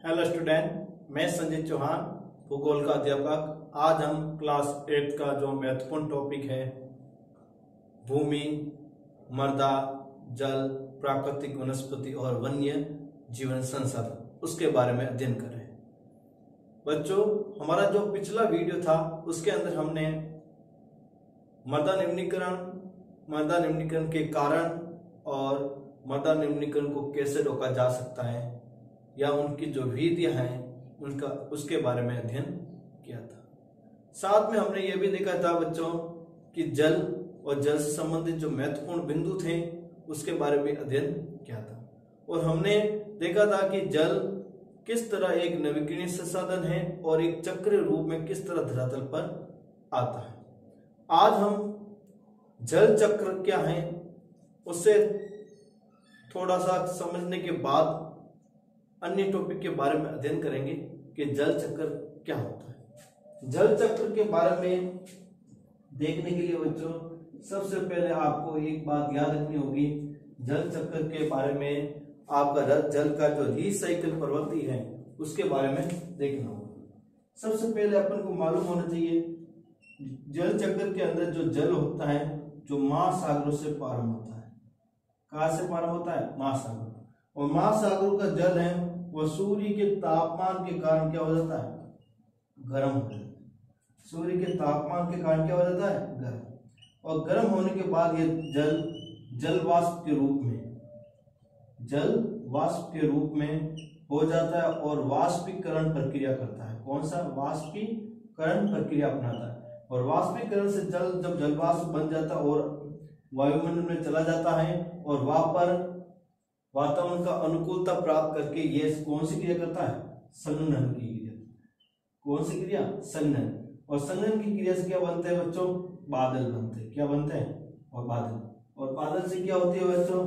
Hello student, मैं संजय चौहान, भूगोल का अध्यापक। आज हम क्लास 8 का जो महत्वपूर्ण टॉपिक है भूमि, मृदा, जल, प्राकृतिक वनस्पति और वन्य जीवन संसाधन, उसके बारे में अध्ययन कर रहे हैं। बच्चों, हमारा जो पिछला वीडियो था उसके अंदर हमने मृदा निम्नीकरण के कारण और मृदा निम्नीकरण को कैसे रोका जा सकता है या उनकी जो विधियां हैं उसके बारे में अध्ययन किया था। साथ में हमने ये भी देखा था बच्चों कि जल और जल से संबंधित जो महत्वपूर्ण बिंदु थे उसके बारे में अध्ययन किया था और हमने देखा था कि जल किस तरह एक नवीकरणीय संसाधन है और एक चक्र रूप में किस तरह धरातल पर आता है। आज हम जल चक्र क्या है उससे थोड़ा सा समझने के बाद अन्य टॉपिक के बारे में अध्ययन करेंगे कि जल चक्र क्या होता है। जल चक्र के बारे में देखने के लिए बच्चों सबसे पहले आपको एक बात याद रखनी होगी। जल चक्र के बारे में आपका जल का जो रिसाइकिल प्रवृत्ति है उसके बारे में देखना होगा। सबसे पहले अपन को मालूम होना चाहिए जल चक्र के अंदर जो जल होता है जो महासागरों से प्रारंभ होता है। कहां से प्रारंभ होता है? महासागर। और महासागरों का जल है वह सूर्य के तापमान के कारण क्या हो जाता है? गर्म हो जाता है। सूर्य के तापमान के कारण क्या हो जाता है? गर्म। और गर्म होने के बाद ये जल वाष्प के रूप में हो जाता है और वाष्पीकरण प्रक्रिया करता है। कौन सा? वाष्पीकरण प्रक्रिया अपनाता है। और वाष्पीकरण से जब जल वाष्प बन जाता है और वायुमंडल में चला जाता है और वहां पर वातावरण का अनुकूलता प्राप्त करके ये कौन सी क्रिया करता है? संघनन की क्रिया। कौन सी क्रिया? संघनन। और संघनन की क्रिया से क्या बनते हैं बच्चों? बादल बनते हैं। क्या बनते हैं? और बादल। और बादल से क्या होती है बच्चों?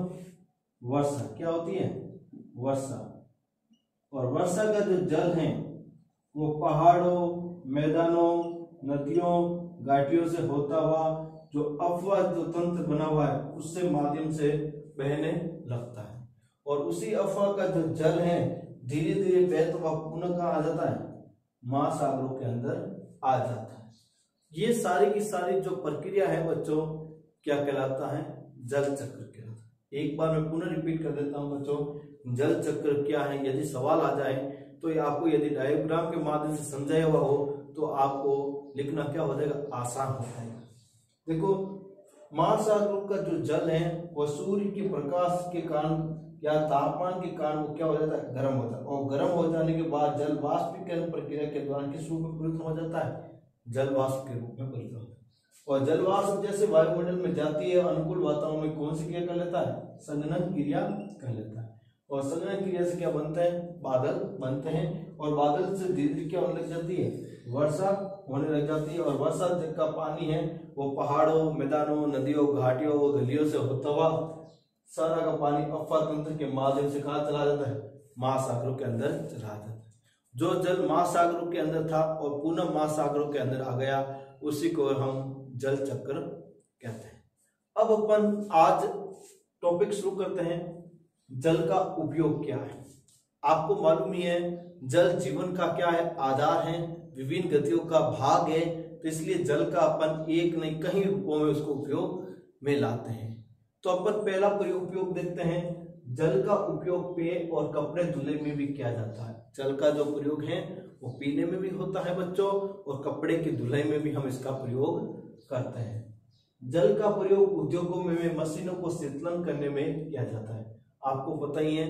वर्षा। क्या होती है? वर्षा। और वर्षा का जो जल है वो पहाड़ों, मैदानों, नदियों, घाटियों से होता हुआ जो अपवाह जो तंत्र बना हुआ है उससे माध्यम से बहने लगता है। और उसी अफवाह का जो जल है धीरे धीरे बहता हुआ पुनः कहाँ आ जाता है? महासागरों के अंदर आ जाता है। ये सारी की सारी जो प्रक्रिया है बच्चों क्या कहलाता है? जल चक्र कहलाता है। एक बार मैं पुनः रिपीट कर देता हूं बच्चों, जल चक्र क्या है। यदि सवाल आ जाए तो आपको यदि डायग्राम के माध्यम से समझाया हुआ हो तो आपको लिखना क्या हो जाएगा? आसान हो जाएगा। देखो, महासागरों का जो जल है वह सूर्य के प्रकाश के कारण या तापमान के कारण वो क्या हो जाता है? गर्म होता है। और गर्म हो जाने के बाद जल वाष्पीकरण प्रक्रिया के दौरान किस रूप में परिवर्तन हो जाता है? जल वाष्प के रूप में परिवर्तन होता है। और जल वाष्प जैसे वायुमंडल में जाती है अनुकूल वातावरण में कौन सी क्रिया कर लेता है? संघनन क्रिया कर लेता है। और संघनन क्रिया से क्या बनता है? बादल बनते हैं। और बादल से धीरे धीरे क्या होने लग जाती है? वर्षा होने लग जाती है। और वर्षा का पानी है वो पहाड़ों, मैदानों, नदियों, घाटियों, गलियों से होता हुआ सारा का पानी अफवाह तंत्र के माध्यम से कहाँ चला जाता है? महासागरों के अंदर चला जाता है। जो जल महासागरों के अंदर था और पुनः महासागरों के अंदर आ गया उसी को हम जल चक्र कहते हैं। अब अपन आज टॉपिक शुरू करते हैं। जल का उपयोग क्या है? आपको मालूम ही है जल जीवन का क्या है? आधार है, विभिन्न गतियों का भाग है। तो इसलिए जल का अपन एक नहीं कई रूपों में उसको उपयोग में लाते हैं। तो अपन पहला उपयोग देखते हैं। जल का उपयोग पेय और कपड़े धुलने में भी किया जाता है। जल का जो प्रयोग है वो पीने में भी होता है बच्चों और कपड़े की धुलाई में भी हम इसका प्रयोग करते हैं। जल का प्रयोग उद्योगों में मशीनों को शीतलन करने में किया जाता है। आपको पता ही है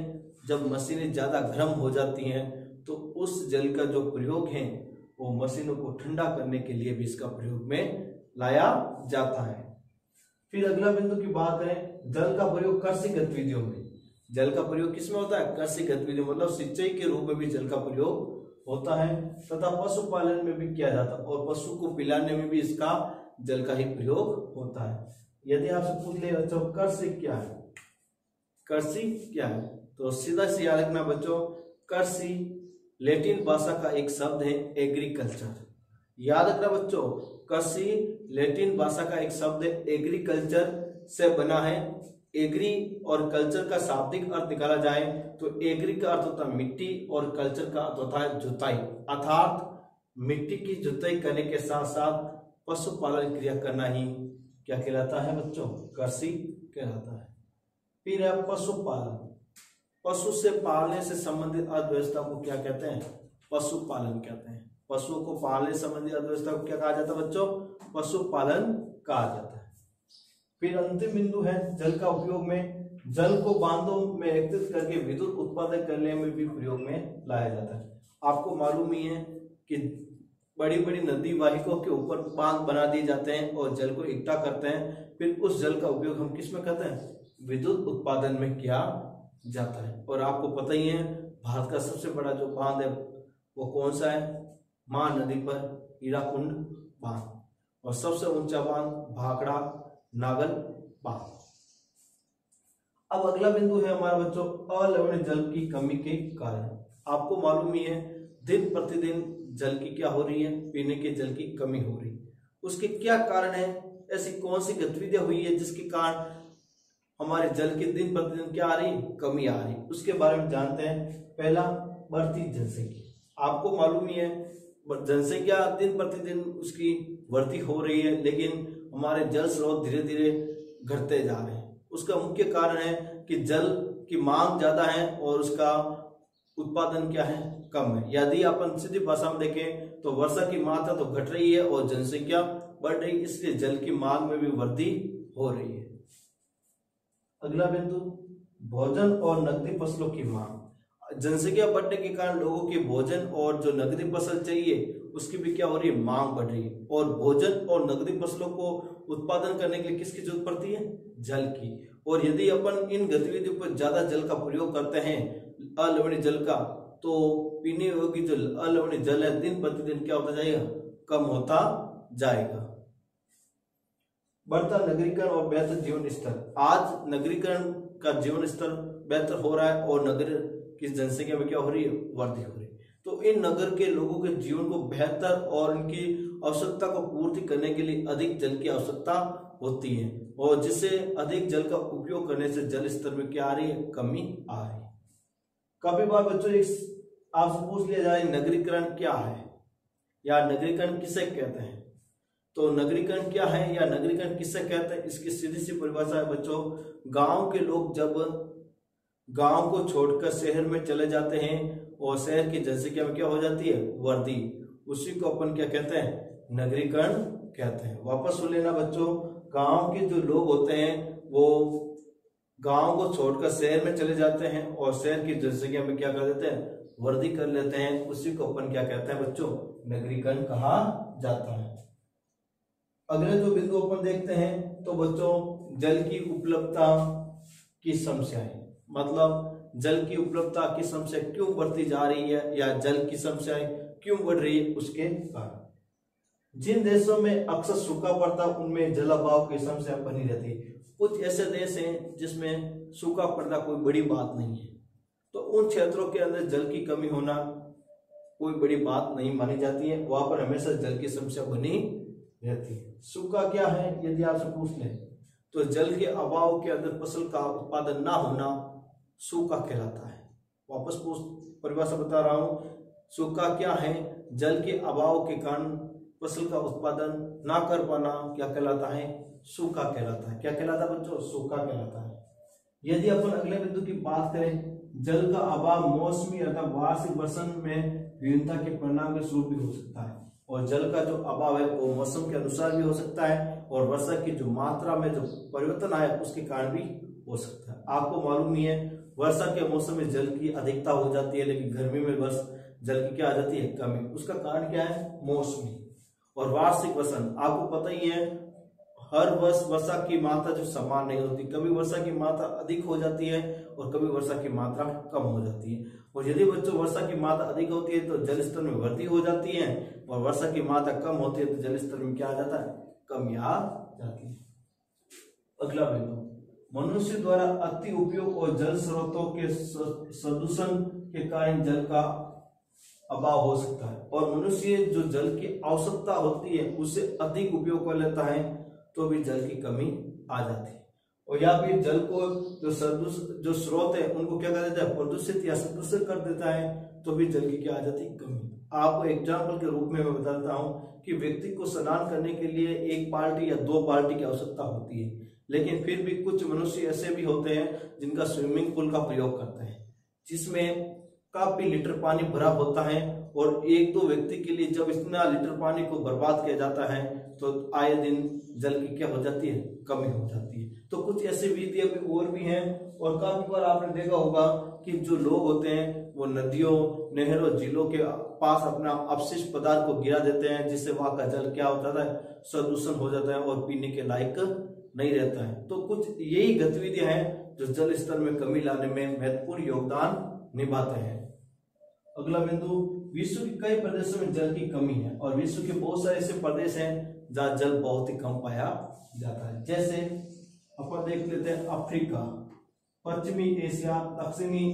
जब मशीनें ज्यादा गर्म हो जाती हैं तो उस जल का जो प्रयोग है वो मशीनों को ठंडा करने के लिए भी इसका प्रयोग में लाया जाता है। फिर अगला बिंदु की बात है जल का प्रयोग कृषि गतिविधियों में। जल का प्रयोग किसमें होता है? कृषि गतिविधियों मतलब सिंचाई के रूप में भी जल का प्रयोग होता है तथा पशुपालन में भी किया जाता है और पशु को पिलाने में भी इसका जल का ही प्रयोग होता है। यदि आपसे पूछ ले बच्चों कृषि क्या है? कृषि क्या है तो सीधा से याद रखना बच्चों, कृषि लैटिन भाषा का एक शब्द है एग्रीकल्चर। याद रखना बच्चों, कृषि लैटिन भाषा का एक शब्द है एग्रीकल्चर से बना है। एग्री और कल्चर का शाब्दिक अर्थ निकाला जाए तो एग्री का अर्थ होता है मिट्टी और कल्चर का अर्थ होता है जुताई, अर्थात मिट्टी की जुताई करने के साथ साथ पशुपालन क्रिया करना ही क्या कहलाता है बच्चों, कृषि कहलाता है। फिर है पशुपालन। पशु से पालने से संबंधित अर्थव्यवस्था को क्या कहते हैं, पशुपालन कहते हैं। पशुओं को पालने से संबंधित अर्थव्यवस्था को क्या कहा जाता है बच्चों, पशुपालन कहा जाता है। फिर अंतिम बिंदु है जल का उपयोग में, जल को बांधों में एकत्रित करके विद्युत उत्पादन करने में भी प्रयोग में लाया जाता है। आपको मालूम ही है कि बड़ी बड़ी नदी वाहिकाओं के ऊपर बांध बना दिए जाते हैं और जल को इकट्ठा करते हैं, फिर उस जल का उपयोग हम किस में करते हैं, विद्युत उत्पादन में किया जाता है। और आपको पता ही है भारत का सबसे बड़ा जो बांध है वो कौन सा है, महानदी पर हीराकुंड बांध, और सबसे ऊंचा बांध भाखड़ा नागल बांध। अब अगला बिंदु है हमारा बच्चों अलवणीय जल की कमी के कारण। आपको मालूम ही है दिन प्रतिदिन जल की क्या हो रही है, पीने के जल की कमी हो रही है। उसके क्या कारण है, ऐसी कौन सी गतिविधियां हुई है जिसके कारण हमारे जल की दिन प्रतिदिन क्या आ रही, कमी आ रही, उसके बारे में जानते हैं। पहला, बढ़ती जनसंख्या। आपको मालूम ही है जनसंख्या दिन प्रतिदिन उसकी वृद्धि हो रही है, लेकिन हमारे जल स्रोत धीरे धीरे घटते जा रहे हैं। उसका मुख्य कारण है कि जल की मांग ज्यादा है और उसका उत्पादन क्या है, कम है। यदि अपन सीधी भाषा में देखें तो वर्षा की मात्रा तो घट रही है और जनसंख्या बढ़ रही है, इसलिए जल की मांग में भी वृद्धि हो रही है। अगला बिंदु भोजन और नकदी फसलों की मांग। जनसंख्या बढ़ने के कारण लोगों के भोजन और जो नकदी फसल चाहिए उसकी भी क्या हो रही है, मांग बढ़ रही है। और भोजन और नकदी फसलों को उत्पादन करने के लिए किसकी जरूरत पड़ती है, जल की। और यदि अपन इन गतिविधियों पर ज्यादा जल का प्रयोग करते हैं, अलवणीय जल का, तो पीने योग्य जो अलवणीय जल है दिन प्रतिदिन क्या होता जाएगा, कम होता जाएगा। बढ़ता नगरीकरण और बेहतर जीवन स्तर। आज नगरीकरण का जीवन स्तर बेहतर हो रहा है और नगर की जनसंख्या में क्या हो रही है, वृद्धि हो रही है। तो इन नगर के लोगों के जीवन को बेहतर और उनकी आवश्यकता को पूर्ति करने के लिए अधिक जल की आवश्यकता होती है, और जिससे अधिक जल का उपयोग करने से जल स्तर में क्या आ रही है, कमी आ रही है। काफी बार बच्चों आपसे पूछ लिया जाए नगरीकरण क्या है या नगरीकरण किसे कहते हैं। तो नगरीकरण क्या है या नगरीकरण किसे कहते हैं, इसकी सीधी सी परिभाषा है बच्चों, गांव के लोग जब गांव को छोड़कर शहर में चले जाते हैं और शहर की जनसंख्या में क्या हो जाती है, वृद्धि, उसी को अपन क्या कहते हैं, नगरीकरण कहते हैं। वापस सुन लेना बच्चों, गांव के जो लोग होते हैं वो गांव को छोड़कर शहर में चले जाते हैं और शहर की जनसंख्या में क्या कर देते हैं, वृद्धि कर लेते हैं, उसी को अपन क्या कहते हैं बच्चों, नगरीकरण कहा जाता है। अगले जो बिंदु अपन देखते हैं तो बच्चों जल की उपलब्धता की समस्याएं, मतलब जल की उपलब्धता की समस्या क्यों बढ़ती जा रही है या जल की समस्याएं क्यों बढ़ रही है, उसके कारण। जिन देशों में अक्सर सूखा पड़ता उनमें जल अभाव की समस्या बनी रहती है। कुछ ऐसे देश हैं जिसमें सूखा पड़ना कोई बड़ी बात नहीं है, तो उन क्षेत्रों के अंदर जल की कमी होना कोई बड़ी बात नहीं मानी जाती है, वहां पर हमेशा जल की समस्या बनी रहती है। सूखा क्या है यदि आपसे पूछ लें तो जल के अभाव के अंदर फसल का उत्पादन ना होना सूखा कहलाता है। वापस परिभाषा बता रहा हूं, सूखा क्या है, जल के अभाव के कारण फसल का उत्पादन ना कर पाना क्या कहलाता है, सूखा कहलाता है। क्या कहलाता है बच्चों, सूखा कहलाता है। यदि अपन अगले बिंदु की बात करें, जल का अभाव मौसमी अर्थात वार्षिक वर्षण में भिन्नता के परिणाम के स्वरूप भी हो सकता है, और जल का जो अभाव है वो मौसम के अनुसार भी हो सकता है और वर्षा की जो मात्रा में जो परिवर्तन आया उसके कारण भी हो सकता है। आपको मालूम ही है वर्षा के मौसम में जल की अधिकता हो जाती है, लेकिन गर्मी में बस जल की क्या आ जाती है, कमी। उसका कारण क्या है, मौसमी और वार्षिक वर्षण। आपको पता ही है हर वर्ष वर्षा की मात्रा जो समान नहीं होती, कभी वर्षा की मात्रा अधिक हो जाती है और कभी वर्षा की मात्रा कम हो जाती है। और यदि बच्चों वर्षा की मात्रा अधिक होती है तो जल स्तर में वृद्धि हो जाती है, और वर्षा की मात्रा कम होती है तो जल स्तर में क्या आ जाता है, कमी आ जाती है। अगला बिंदु, मनुष्य द्वारा अति उपयोग और जल स्रोतों के प्रदूषण के कारण जल का अभाव हो सकता है, और मनुष्य जो जल की आवश्यकता होती है उससे अधिक उपयोग कर लेता है तो भी जल की कमी आ जाती है। और या फिर जल को जो स्रोत है उनको क्या कर देता है, प्रदूषित या सदूषित कर देता है, तो भी जल की क्या आ जाती है, कमी। आपको एग्जाम्पल के रूप में मैं बताता हूँ कि व्यक्ति को स्नान करने के लिए 1 बाल्टी या 2 बाल्टी की आवश्यकता होती है, लेकिन फिर भी कुछ मनुष्य ऐसे भी होते हैं जिनका स्विमिंग पूल का प्रयोग करते हैं, जिसमें काफी लीटर पानी भरा होता है, और 1-2 व्यक्ति के लिए जब इतना लीटर पानी को बर्बाद किया जाता है तो आए दिन जल की क्या हो जाती है, कमी हो जाती है। तो कुछ ऐसी विधियां भी और भी हैं, और काफी बार आपने देखा होगा कि जो लोग होते हैं वो नदियों, नहरों, झीलों के पास अपना अपशिष्ट पदार्थ को गिरा देते हैं, जिससे वहां का जल क्या होता है, प्रदूषण हो जाता है और पीने के लायक नहीं रहता है। तो कुछ यही गतिविधियां हैं जो जल स्तर में कमी लाने में महत्वपूर्ण योगदान निभाते हैं। अगला बिंदु, विश्व के कई प्रदेशों में जल की कमी है, और विश्व के बहुत सारे ऐसे प्रदेश हैं जहाँ जल बहुत ही कम पाया जाता है। जैसे अपन देख लेते हैं अफ्रीका, पश्चिमी एशिया, दक्षिणी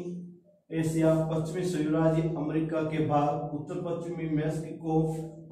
एशिया, पश्चिमी संयुक्त अमेरिका के भाग, उत्तर पश्चिमी मेक्सिको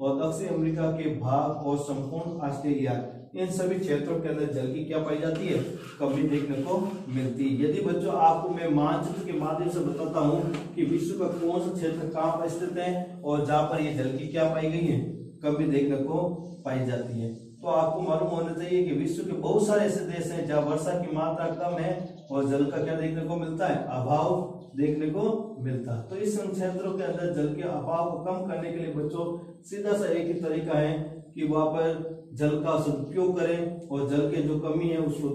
और दक्षिण अमेरिका के भाग और संपूर्ण ऑस्ट्रेलिया, इन सभी क्षेत्रों के अंदर जल की क्या पाई जाती है, कमी देखने को मिलती है। यदि बच्चों आपको मैं मानचित्र के माध्यम से बताता हूं कि विश्व का कौन सा क्षेत्र कहां पर स्थित है और जहां पर ये जल की क्या पाई गई है, कमी देखने को पाई जाती है, तो आपको मालूम होना चाहिए कि विश्व के बहुत सारे ऐसे देश हैं जहाँ वर्षा की मात्रा कम है और जल का क्या देखने को मिलता है, अभाव देखने को मिलता है। तो इस क्षेत्रों के अंदर जल के अभाव को कम करने के लिए बच्चों सीधा सा एक ही तरीका है कि वहां पर जल का सदुपयोग करें, और जल के जो कमी है उसको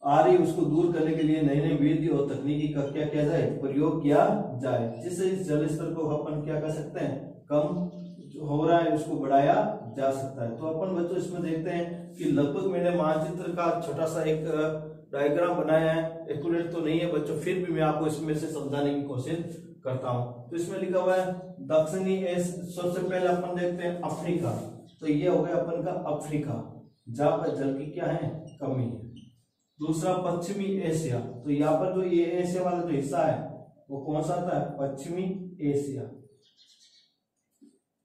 आ रही उसको दूर करने के लिए नई नई विधि और तकनीकी का क्या किया जाए, प्रयोग किया जाए, जिससे इस जल स्तर को अपन क्या कर सकते हैं, कम जो हो रहा है उसको बढ़ाया जा सकता है। तो अपन बच्चों इसमें देखते हैं कि लगभग मैंने मानचित्र का छोटा सा एक डायग्राम बनाया है, एक्यूरेट तो नहीं है बच्चों, फिर भी मैं आपको इसमें से समझाने की कोशिश करता हूं। तो इसमें लिखा हुआ है दक्षिणी एशिया, सबसे पहले अपन देखते हैं अफ्रीका, तो ये हो गया अपन का अफ्रीका, जहां पर जल की क्या है, कमी है। दूसरा पश्चिमी एशिया, तो यहाँ पर जो ये एशिया वाला जो हिस्सा है वो कौन सा आता है, पश्चिमी एशिया।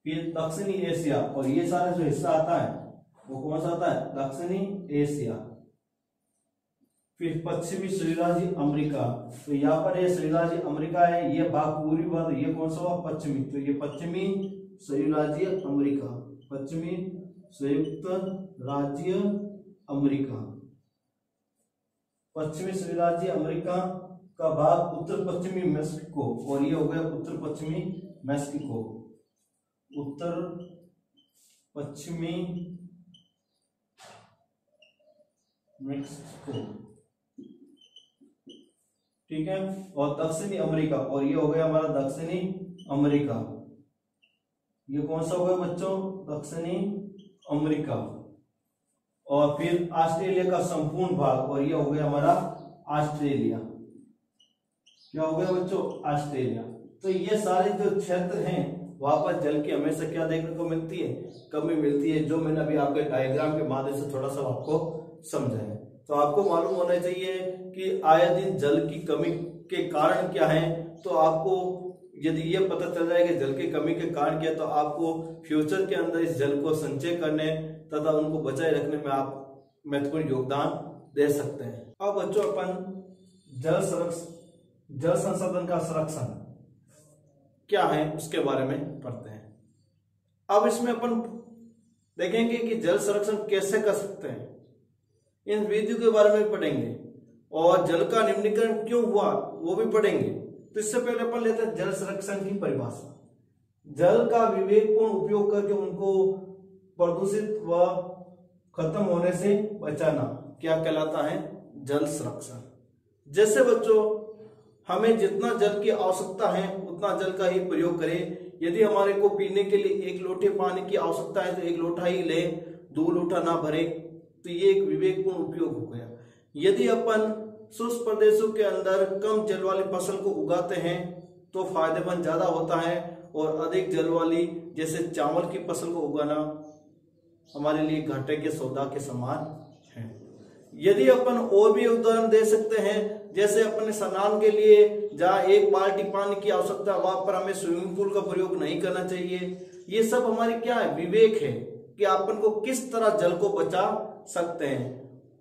फिर दक्षिणी एशिया, और ये सारा जो हिस्सा आता है वो कौन सा आता है, दक्षिणी एशिया। फिर पश्चिमी श्रीराज्य अमेरिका, तो यहाँ पर ये श्रीराज्य अमेरिका है, ये भाग पूरी बात, ये कौन सा हुआ, पश्चिमी, तो ये पश्चिमी संयुक्त अमेरिका, पश्चिमी संयुक्त राज्य अमेरिका। पश्चिमी संयुक्त अमेरिका का भाग उत्तर पश्चिमी मेक्सिको, और ये हो गया उत्तर पश्चिमी मेक्सिको, उत्तर पश्चिमी मेक्सिको, ठीक है। और दक्षिणी अमेरिका, और ये हो गया हमारा दक्षिणी अमेरिका, ये कौन सा हो गया बच्चों, दक्षिणी अमेरिका। और फिर ऑस्ट्रेलिया का संपूर्ण भाग, और ये हो गया हमारा ऑस्ट्रेलिया, क्या हो गया बच्चों, ऑस्ट्रेलिया। तो ये सारे जो क्षेत्र हैं वहां पर जल की हमेशा क्या देखने को मिलती है, कमी मिलती है, जो मैंने अभी आपके डायग्राम के माध्यम से थोड़ा सा आपको समझाया। तो आपको मालूम होना चाहिए कि आए दिन जल की कमी के कारण क्या है, तो आपको यदि ये पता चल जाए कि जल की कमी के कारण क्या, तो आपको फ्यूचर के अंदर इस जल को संचय करने तथा उनको बचाए रखने में आप महत्वपूर्ण योगदान दे सकते हैं। अब बच्चों अपन जल संसाधन का संरक्षण क्या है उसके बारे में पढ़ते हैं। अब इसमें अपन देखेंगे कि जल संरक्षण कैसे कर सकते हैं, इन विधियों के बारे में पढ़ेंगे, और जल का निम्नीकरण क्यों हुआ वो भी पढ़ेंगे। तो इससे पहले अपन लेते हैं जल संरक्षण की परिभाषा। जल का विवेकपूर्ण उपयोग करके उनको प्रदूषित व खत्म होने से बचाना क्या कहलाता है, जल संरक्षण। जैसे बच्चों हमें जितना जल की आवश्यकता है उतना जल का ही प्रयोग करें। यदि हमारे को पीने के लिए 1 लोटे पानी की आवश्यकता है तो 1 लोटा ही ले, 2 लोटा ना भरे, तो ये एक विवेकपूर्ण उपयोग हो गया। यदि अपन शुष्क प्रदेशों के अंदर कम जल वाली फसल को उगाते हैं तो फायदेमंद ज्यादा होता है, और अधिक जल वाली जैसे चावल की फसल को उगाना हमारे लिए घाटे के सौदा के समान है। यदि अपन और भी उदाहरण दे सकते हैं, जैसे अपने स्नान के लिए जहाँ 1 बाल्टी पानी की आवश्यकता वहां पर हमें स्विमिंग पूल का प्रयोग नहीं करना चाहिए। ये सब हमारी क्या है, विवेक है कि अपन को किस तरह जल को बचा सकते हैं।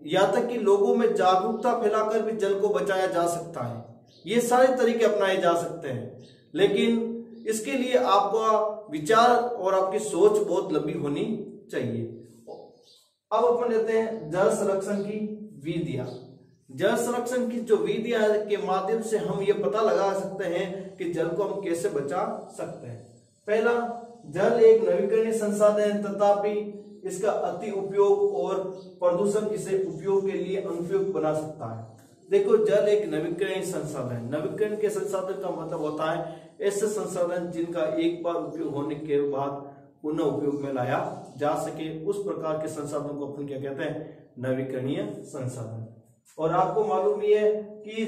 यहाँ तक कि लोगों में जागरूकता फैलाकर भी जल को बचाया जा सकता है। ये सारे तरीके अपनाए जा सकते हैं, लेकिन इसके लिए आपका विचार और आपकी सोच बहुत लंबी होनी चाहिए। अब अपन लेते हैं जल संरक्षण की विधियां। जल संरक्षण की जो विधियां के माध्यम से हम ये पता लगा सकते हैं कि जल को हम कैसे बचा सकते हैं। पहला, जल एक नवीकरणीय संसाधन है, तथापि इसका अति उपयोग और प्रदूषण इसे उपयोग के लिए अनुपयुक्त बना सकता है। देखो, जल एक नवीकरणीय संसाधन है। नवीकरण के संसाधन का मतलब होता है ऐसे संसाधन जिनका एक बार उपयोग होने के बाद पुनः उपयोग में लाया जा सके, उस प्रकार के संसाधनों को अपन क्या कहते हैं? नवीकरणीय संसाधन। और आपको मालूम ही है कि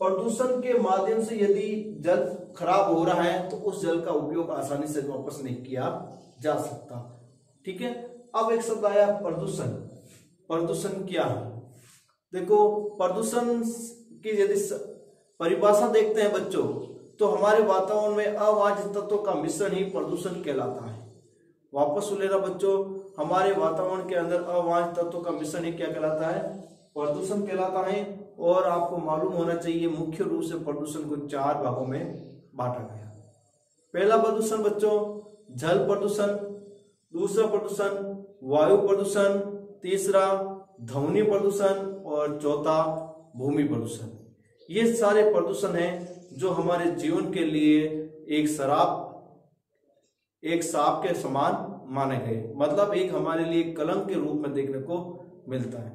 प्रदूषण के माध्यम से यदि जल खराब हो रहा है तो उस जल का उपयोग आसानी से वापस नहीं किया जा सकता। ठीक है। अब एक शब्द आया प्रदूषण। प्रदूषण क्या है? देखो, प्रदूषण की यदि परिभाषा देखते हैं बच्चों, तो हमारे वातावरण में अवांछित तत्वों का मिश्रण ही प्रदूषण कहलाता है। वापस सुन लेना बच्चों, हमारे वातावरण के अंदर अवांछित तत्वों का मिश्रण ही क्या कहलाता है? प्रदूषण कहलाता है। और आपको मालूम होना चाहिए मुख्य रूप से प्रदूषण को 4 भागों में बांटा गया। पहला प्रदूषण बच्चों जल प्रदूषण, दूसरा प्रदूषण वायु प्रदूषण, तीसरा ध्वनि प्रदूषण और चौथा भूमि प्रदूषण। ये सारे प्रदूषण हैं जो हमारे जीवन के लिए एक सांप के समान माने गए, मतलब एक हमारे लिए कलंक के रूप में देखने को मिलता है।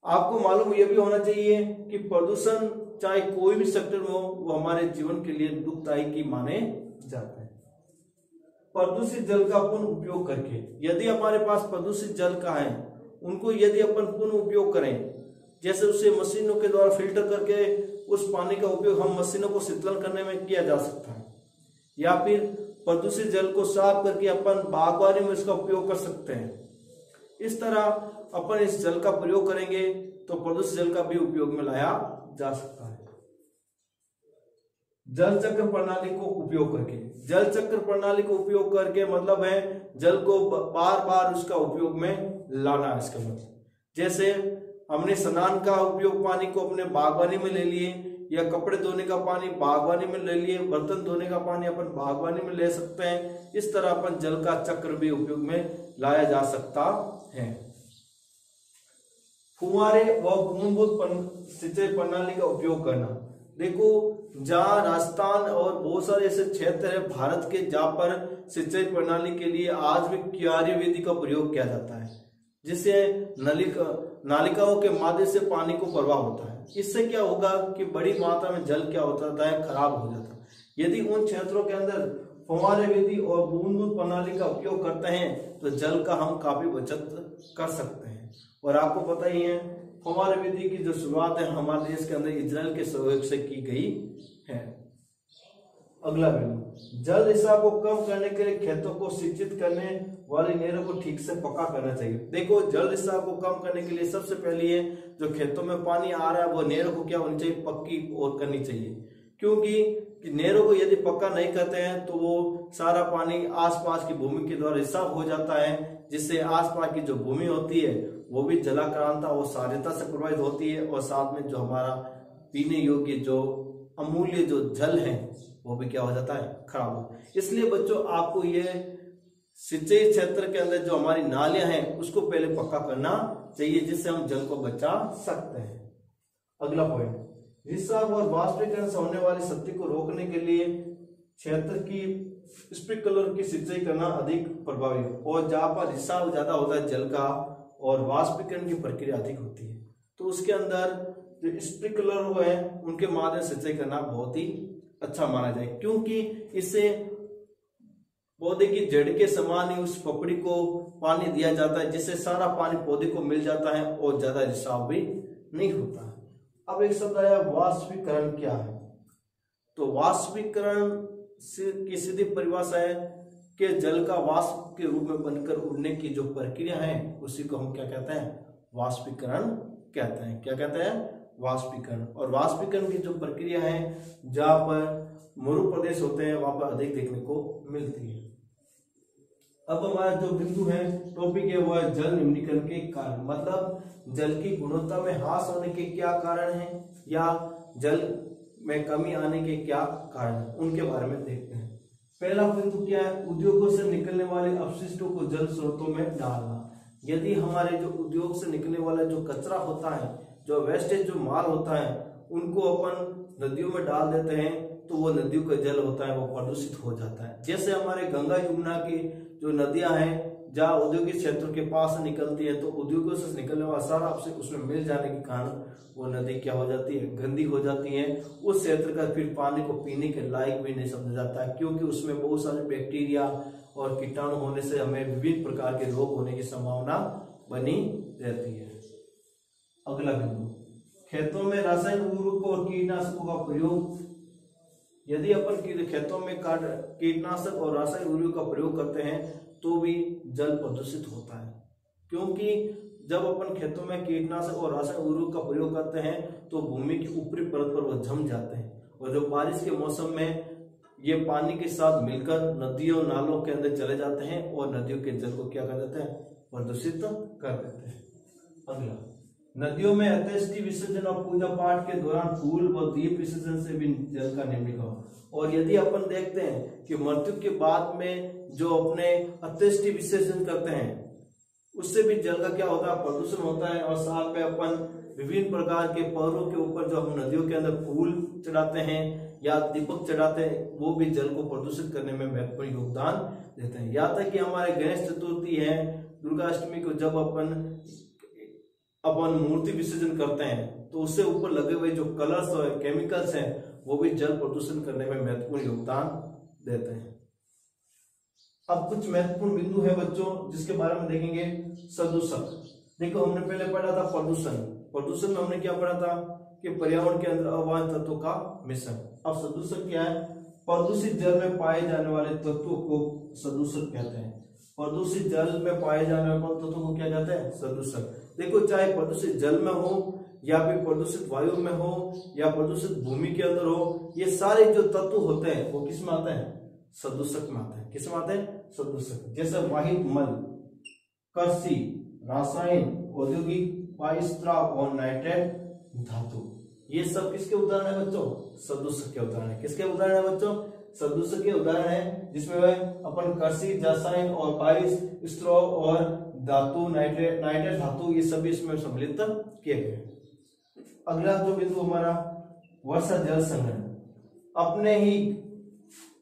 आपको मालूम यह भी होना चाहिए कि प्रदूषण चाहे कोई भी सेक्टर में हो, वो हमारे जीवन के लिए दुखदायी माने जाता है। प्रदूषित जल का पुनः उपयोग करके, यदि हमारे पास प्रदूषित जल का है, उनको यदि अपन पुनः उपयोग करें, जैसे उसे मशीनों के द्वारा फिल्टर करके उस पानी का उपयोग हम मशीनों को शीतलन करने में किया जा सकता है, या फिर प्रदूषित जल को साफ करके अपन बागवानी में इसका उपयोग कर सकते हैं। इस तरह अपन इस जल का प्रयोग करेंगे तो प्रदूषित जल का भी उपयोग में लाया जा सकता है। जल चक्र प्रणाली को उपयोग करके, जल चक्र प्रणाली को उपयोग करके मतलब है जल को बार बार उसका उपयोग में लाना है। इसका मतलब जैसे हमने स्नान का उपयोग पानी को अपने बागवानी में ले लिए, या कपड़े धोने का पानी बागवानी में ले लिए, बर्तन धोने का पानी अपन बागवानी में ले सकते हैं। इस तरह अपन जल का चक्र भी उपयोग में लाया जा सकता है। फुहारे व बूंद-बूंद सिंचाई प्रणाली का उपयोग करना। देखो, जहाँ राजस्थान और बहुत सारे ऐसे क्षेत्र है भारत के जहाँ पर सिंचाई प्रणाली के लिए आज भी क्यारी विधि का प्रयोग किया जाता है, जिससे नालिकाओं के माध्यम से पानी को प्रवाह होता है। इससे क्या होगा कि बड़ी मात्रा में जल क्या होता है? खराब हो जाता है। यदि उन क्षेत्रों के अंदर फुहारे विधि और बूंद-बूंद प्रणाली का उपयोग करते हैं तो जल का हम काफी बचत कर सकते हैं। और आपको पता ही है फुहारे विधि की जो शुरुआत है हमारे देश के अंदर इजराइल के सहयोग से की गई है। अगला बिंदु, जल रिसाव को कम करने के लिए खेतों को सिंचित करने वाली नहरों को ठीक से पक्का करना चाहिए। देखो, जल रिसाव को कम करने के लिए सबसे पहले है जो खेतों में पानी आ रहा है वो नहरों को क्या होनी चाहिए? पक्की और करनी चाहिए, क्योंकि नहरों को यदि पक्का नहीं करते हैं तो वो सारा पानी आसपास की भूमि के द्वारा रिसाव हो जाता है, जिससे आसपास की जो भूमि होती है वो भी जलाक्रांता और सार्यता से प्रभावित होती है, और साथ में जो हमारा पीने योग्य जो अमूल्य जो जल है वो भी क्या हो जाता है? खराब हो। इसलिए बच्चों आपको ये सिंचाई क्षेत्र के अंदर जो हमारी नालियां हैं उसको पहले पक्का करना चाहिए, जिससे हम जल को बचा सकते हैं। अगला पॉइंट, रिसाव और वाष्पीकरण से होने वाली क्षति को रोकने के लिए क्षेत्र की स्प्रिंकलर की सिंचाई करना अधिक प्रभावी है। और जहां पर रिसाव ज्यादा होता है जल का और वाष्पीकरण की प्रक्रिया अधिक होती है, तो उसके अंदर जो स्प्रिंकलर है उनके माध्यम से सिंचाई करना बहुत ही अच्छा माना जाए, क्योंकि इससे पौधे की जड़ के समान ही उस पपड़ी को पानी दिया जाता है, जिससे सारा पानी पौधे को मिल जाता है और ज्यादा रिसाव भी नहीं होता है। अब एक शब्द आया वाष्पीकरण क्या है? तो वाष्पीकरण की सीधी परिभाषा है कि जल का वाष्प के रूप में बनकर उड़ने की जो प्रक्रिया है उसी को हम क्या कहते हैं? वाष्पीकरण कहते हैं। क्या कहते हैं? वाष्पीकरण। और वाष्पीकरण की जो प्रक्रिया है जहां पर मरु प्रदेश होते हैं वहां पर अधिक देखने को मिलती है। अब हमारा जो बिंदु है टॉपिक है वो है जल निम्नीकरण के कारण, मतलब जल की गुणवत्ता में ह्रास होने के क्या कारण है या जल में कमी आने के क्या कारण है, उनके बारे में देखते हैं। पहला बिंदु क्या है, उद्योगों से निकलने वाले अपशिष्टों को जल स्रोतों में डालना। यदि हमारे जो उद्योग से निकलने वाला जो कचरा होता है, जो वेस्टेज जो माल होता है, उनको अपन नदियों में डाल देते हैं तो वो नदियों का जल होता है वो प्रदूषित हो जाता है। जैसे हमारे गंगा यमुना की जो नदियां हैं जहाँ औद्योगिक क्षेत्र के पास निकलती है, तो उद्योगों से निकलने वाला सारा आपसे उसमें मिल जाने के कारण वो नदी क्या हो जाती है, गंदी हो जाती है। उस क्षेत्र का फिर पानी को पीने के लायक भी नहीं समझा जाता है, क्योंकि उसमें बहुत सारे बैक्टीरिया और कीटाणु होने से हमें विभिन्न प्रकार के रोग होने की संभावना बनी रहती है। अगला बिंदु, खेतों में रासायनिक उर्वरकों और कीटनाशकों का प्रयोग। यदि अपन खेतों में कीटनाशक और रासायनिक उर्वरक का प्रयोग करते हैं तो भी जल प्रदूषित होता है, क्योंकि जब अपन खेतों में कीटनाशक और रासायनिक उर्वरक का प्रयोग करते हैं तो भूमि की ऊपरी परत पर वो जम जाते हैं, और जो बारिश के मौसम में ये पानी के साथ मिलकर नदियों नालों के अंदर चले जाते हैं और नदियों के जल को क्या कर देते हैं, प्रदूषित कर देते हैं। अगला, नदियों में अंत्येष्टि विसर्जन और पूजा पाठ के दौरान फूल व दीप विसर्जन से भी जल का निम्नीकरण। और यदि अपन देखते हैं कि मृत्यु के बाद में जो अपने अंत्येष्टि विसर्जन करते हैं उससे भी जल का क्या होता है, प्रदूषण होता है। और साथ में अपन विभिन्न प्रकार के पौधों के ऊपर जो हम नदियों के अंदर फूल चढ़ाते हैं या दीपक चढ़ाते हैं वो भी जल को प्रदूषित करने में महत्वपूर्ण योगदान देते हैं। यहाँ तक कि हमारे गणेश चतुर्थी है, दुर्गाष्टमी को जब अपन मूर्ति विसर्जन करते हैं तो उससे ऊपर लगे हुए जो कलर्स और केमिकल्स हैं वो भी जल प्रदूषण करने में महत्वपूर्ण योगदान देते हैं। अब कुछ महत्वपूर्ण बिंदु है बच्चों जिसके बारे में देखेंगे। सदूषक, देखो हमने पहले पढ़ा था प्रदूषण। प्रदूषण में हमने क्या पढ़ा था कि पर्यावरण के अंदर अवांछित तत्वों का मिश्रण। अब सदूषक क्या है, प्रदूषित जल में पाए जाने वाले तत्वों को सदूषक कहते हैं। प्रदूषित जल में पाए जाने वाले तत्वों को क्या कहते हैं, सदूषक। देखो चाहे प्रदूषित जल में हो या फिर प्रदूषित वायु में हो या प्रदूषित भूमि के अंदर हो, ये सारे जो तत्व होते हैं वो किस में आते हैं, सदूषक में आते हैं। किस में आते हैं, सदूषक। जैसे वाहित मल, कृषि, रासायन, औद्योगिक वायुस्राव और नाइट्रेट धातु, ये सब किसके उदाहरण है बच्चों, सदूषक के उदाहरण है। किसके उदाहरण है बच्चों, सदूषक के उदाहरण है, जिसमें वह अपन कृषि, रसायन और वायुस्राव और धातु, नाइट्रेट धातु, ये सभी इसमें सम्मिलित किए गए। अगला जो बिंदु हमारा वर्षा जल संग्रहण।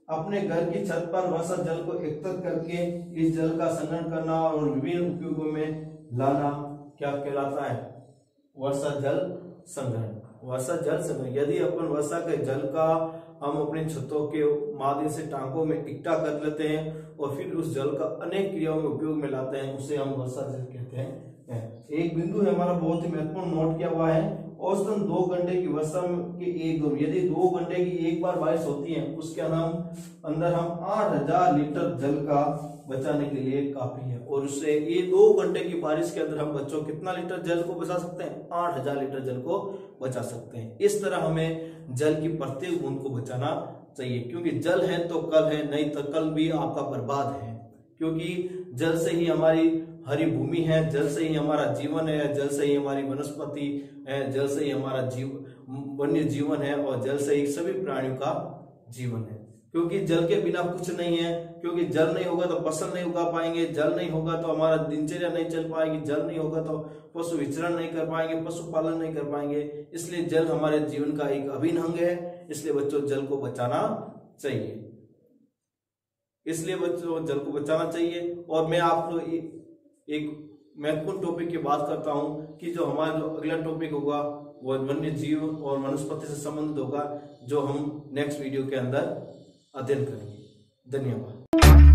अपने घर की छत पर वर्षा जल को एकत्रित करके इस जल का संग्रहण करना और विभिन्न उपयोगों में लाना क्या कहलाता है, वर्षा जल संग्रहण। वर्षा जल संग्रहण, यदि अपन वर्षा के जल का हम अपने छतों के माध्यम से टांकों में इकट्ठा कर लेते हैं और फिर उस जल का अनेक क्रियाओं में उपयोग में लाते हैं, उसे हम वर्षा जल कहते हैं। एक बिंदु है हमारा बहुत ही महत्वपूर्ण नोट किया हुआ है, औसतन 2 घंटे की वर्षा के यदि 2 घंटे की एक बार बारिश होती है उसके अंदर हम 8000 लीटर जल का बचाने के लिए काफी है। और उससे ये 2 घंटे की बारिश के अंदर हम बच्चों कितना लीटर जल को बचा सकते हैं, 8000 लीटर जल को बचा सकते हैं। इस तरह हमें जल की प्रत्येक बूंद को बचाना चाहिए, क्योंकि जल है तो कल है, नहीं तो कल भी आपका बर्बाद है। क्योंकि जल से ही हमारी हरी भूमि है, जल से ही हमारा जीवन है, जल से ही हमारी वनस्पति है, जल से ही हमारा वन्य जीवन है और जल से ही सभी प्राणियों का जीवन है। क्योंकि जल के बिना कुछ नहीं है, क्योंकि जल नहीं होगा तो फसल नहीं उगा पाएंगे, जल नहीं होगा तो हमारा दिनचर्या नहीं चल पाएगी, जल नहीं होगा तो पशु विचरण नहीं कर पाएंगे, पशुपालन नहीं कर पाएंगे। इसलिए जल हमारे जीवन का एक अभिन्न अंग है, इसलिए बच्चों जल को बचाना चाहिए। इसलिए बच्चों जल को बचाना चाहिए। और मैं आपको एक महत्वपूर्ण टॉपिक की बात करता हूं कि जो हमारा जो अगला टॉपिक होगा वो वन्य जीव और वनस्पति से संबंधित होगा, जो हम नेक्स्ट वीडियो के अंदर अध्ययन करेंगे। धन्यवाद।